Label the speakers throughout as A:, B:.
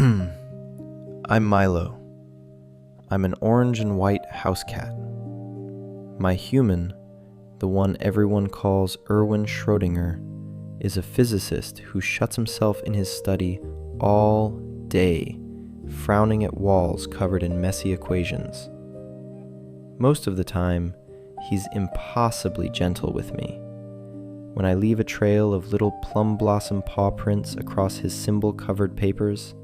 A: I'm Milo. I'm an orange and white house cat. My human, the one everyone calls Erwin Schrödinger, is a physicist who shuts himself in his study all day, frowning at walls covered in messy equations. Most of the time, he's impossibly gentle with me. When I leave a trail of little plum blossom paw prints across his symbol-covered papers,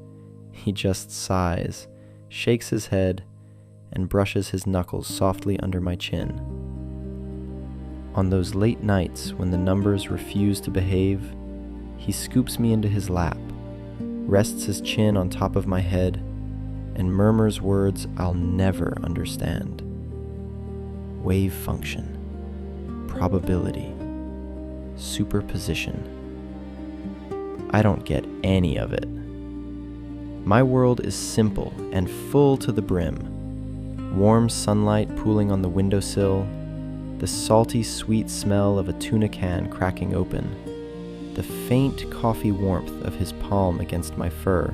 A: he just sighs, shakes his head, and brushes his knuckles softly under my chin. On those late nights when the numbers refuse to behave, he scoops me into his lap, rests his chin on top of my head, and murmurs words I'll never understand. Wave function, probability, superposition. I don't get any of it. My world is simple and full to the brim. Warm sunlight pooling on the windowsill, the salty sweet smell of a tuna can cracking open, the faint coffee warmth of his palm against my fur,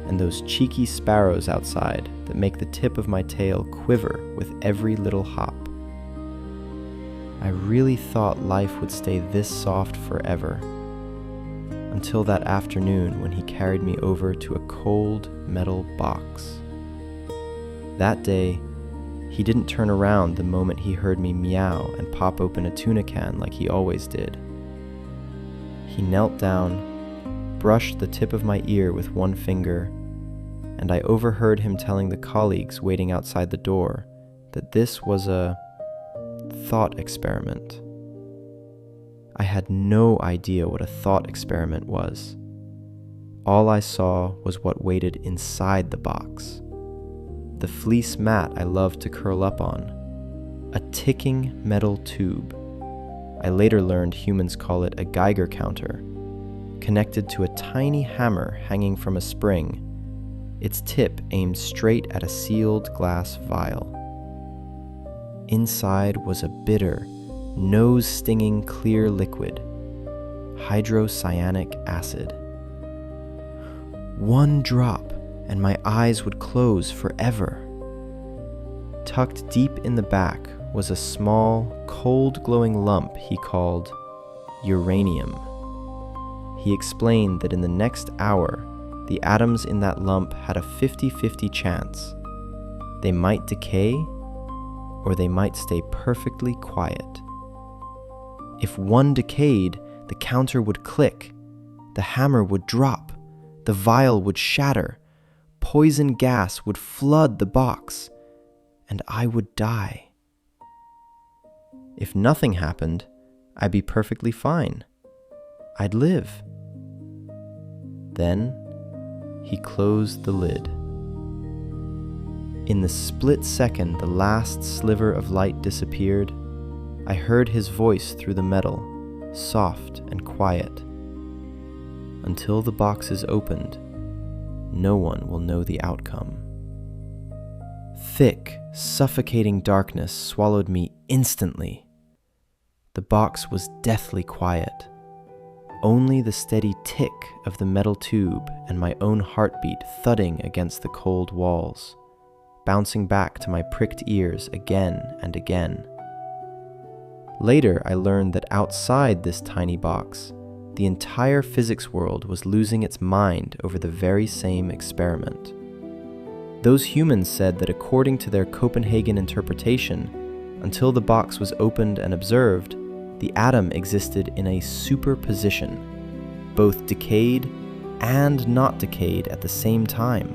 A: and those cheeky sparrows outside that make the tip of my tail quiver with every little hop. I really thought life would stay this soft forever, until that afternoon when he carried me over to a cold metal box. That day, he didn't turn around the moment he heard me meow and pop open a tuna can like he always did. He knelt down, brushed the tip of my ear with one finger, and I overheard him telling the colleagues waiting outside the door that this was a thought experiment. I had no idea what a thought experiment was. All I saw was what waited inside the box. The fleece mat I loved to curl up on. A ticking metal tube. I later learned humans call it a Geiger counter, connected to a tiny hammer hanging from a spring, its tip aimed straight at a sealed glass vial. Inside was a bitter, nose-stinging clear liquid, hydrocyanic acid. One drop, and my eyes would close forever. Tucked deep in the back was a small, cold-glowing lump he called uranium. He explained that in the next hour, the atoms in that lump had a 50-50 chance. They might decay, or they might stay perfectly quiet. If one decayed, the counter would click, the hammer would drop, the vial would shatter, poison gas would flood the box, and I would die. If nothing happened, I'd be perfectly fine. I'd live. Then, he closed the lid. In the split second the last sliver of light disappeared, I heard his voice through the metal, soft and quiet. Until the box is opened, no one will know the outcome. Thick, suffocating darkness swallowed me instantly. The box was deathly quiet. Only the steady tick of the metal tube and my own heartbeat thudding against the cold walls, bouncing back to my pricked ears again and again. Later, I learned that outside this tiny box, the entire physics world was losing its mind over the very same experiment. Those humans said that according to their Copenhagen interpretation, until the box was opened and observed, the atom existed in a superposition, both decayed and not decayed at the same time.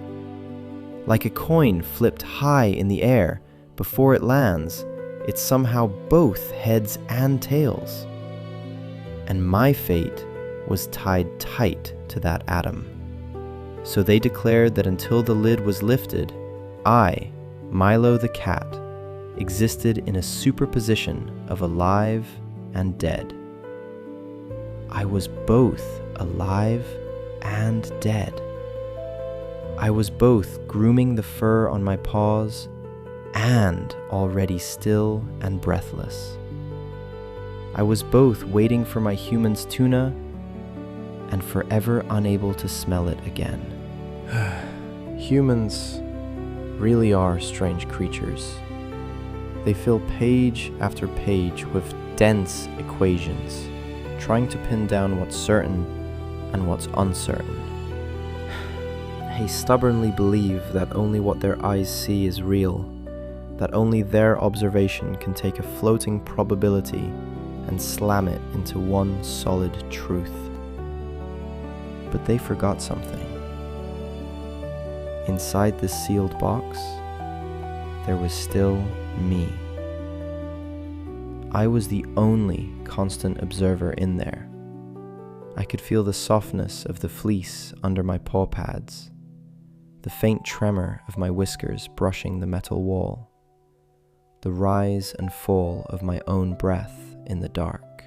A: Like a coin flipped high in the air, before it lands, it's somehow both heads and tails. And my fate was tied tight to that atom. So they declared that until the lid was lifted, I, Milo the cat, existed in a superposition of alive and dead. I was both alive and dead. I was both grooming the fur on my paws and already still and breathless. I was both waiting for my human's tuna and forever unable to smell it again. Humans really are strange creatures. They fill page after page with dense equations, trying to pin down what's certain and what's uncertain. They stubbornly believe that only what their eyes see is real, that only their observation can take a floating probability and slam it into one solid truth. But they forgot something. Inside this sealed box, there was still me. I was the only constant observer in there. I could feel the softness of the fleece under my paw pads, the faint tremor of my whiskers brushing the metal wall, the rise and fall of my own breath in the dark.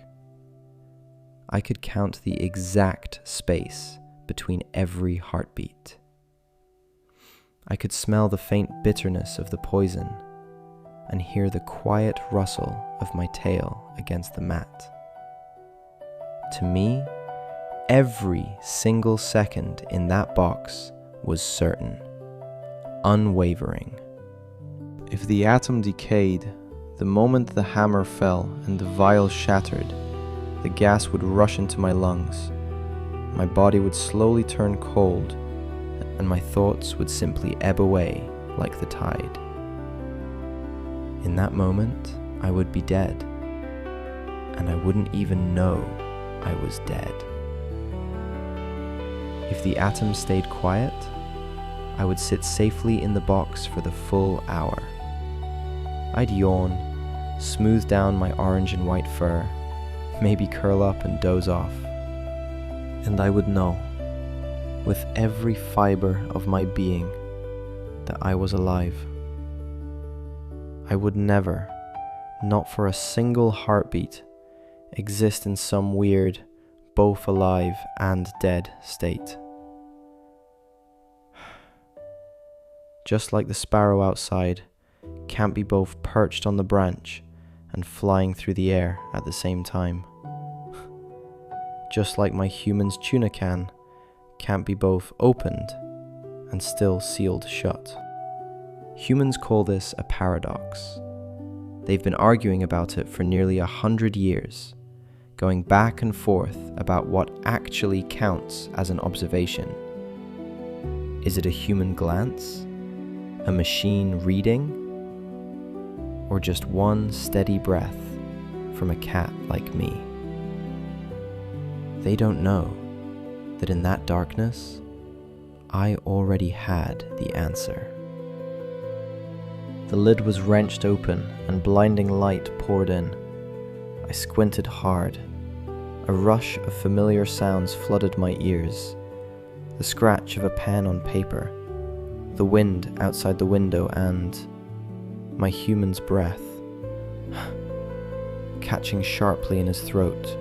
A: I could count the exact space between every heartbeat. I could smell the faint bitterness of the poison and hear the quiet rustle of my tail against the mat. To me, every single second in that box was certain, unwavering. If the atom decayed, the moment the hammer fell and the vial shattered, the gas would rush into my lungs. My body would slowly turn cold, and my thoughts would simply ebb away like the tide. In that moment, I would be dead, and I wouldn't even know I was dead. If the atom stayed quiet, I would sit safely in the box for the full hour. I'd yawn, smooth down my orange and white fur, maybe curl up and doze off. And I would know, with every fiber of my being, that I was alive. I would never, not for a single heartbeat, exist in some weird, both alive and dead state. Just like the sparrow outside can't be both perched on the branch and flying through the air at the same time. Just like my human's tuna can can't be both opened and still sealed shut. Humans call this a paradox. They've been arguing about it for nearly 100 years, going back and forth about what actually counts as an observation. Is it a human glance? A machine reading? Or just one steady breath from a cat like me? They don't know that in that darkness, I already had the answer. The lid was wrenched open and blinding light poured in. I squinted hard. A rush of familiar sounds flooded my ears. The scratch of a pen on paper, the wind outside the window, and my human's breath, catching sharply in his throat.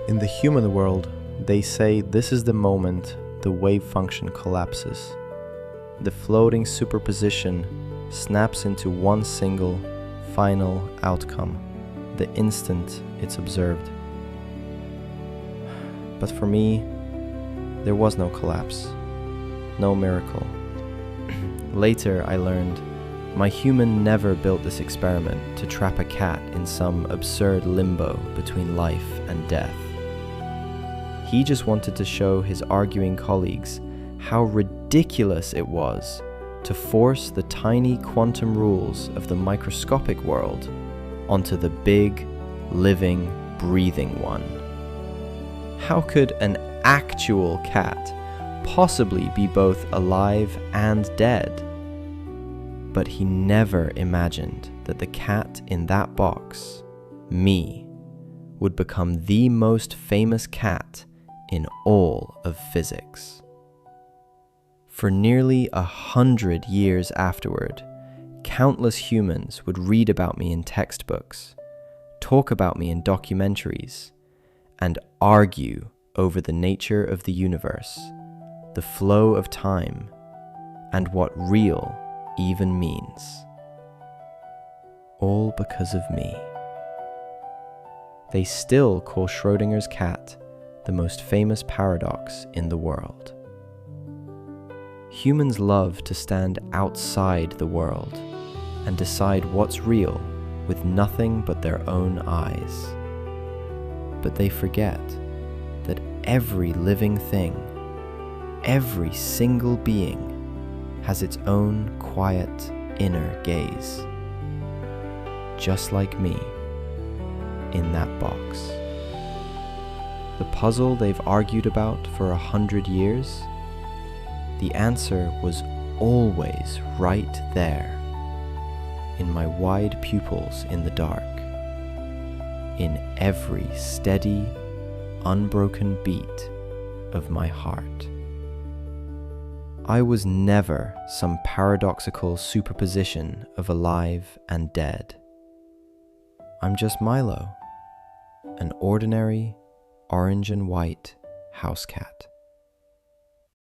A: In the human world, they say this is the moment the wave function collapses. The floating superposition snaps into one single, final outcome, the instant it's observed. But for me, there was no collapse, no miracle. Later, I learned my human never built this experiment to trap a cat in some absurd limbo between life and death. He just wanted to show his arguing colleagues how ridiculous it was to force the tiny quantum rules of the microscopic world onto the big, living, breathing one. How could an actual cat possibly be both alive and dead? But he never imagined that the cat in that box, me, would become the most famous cat in all of physics. For nearly 100 years afterward, countless humans would read about me in textbooks, talk about me in documentaries, and argue over the nature of the universe, the flow of time, and what real even means. All because of me. They still call Schrödinger's cat the most famous paradox in the world. Humans love to stand outside the world and decide what's real with nothing but their own eyes. But they forget that every living thing, every single being, has its own quiet inner gaze, just like me in that box. The puzzle they've argued about for 100 years, the answer was always right there, in my wide pupils in the dark, in every steady, unbroken beat of my heart. I was never some paradoxical superposition of alive and dead. I'm just Milo, an ordinary orange and white house cat.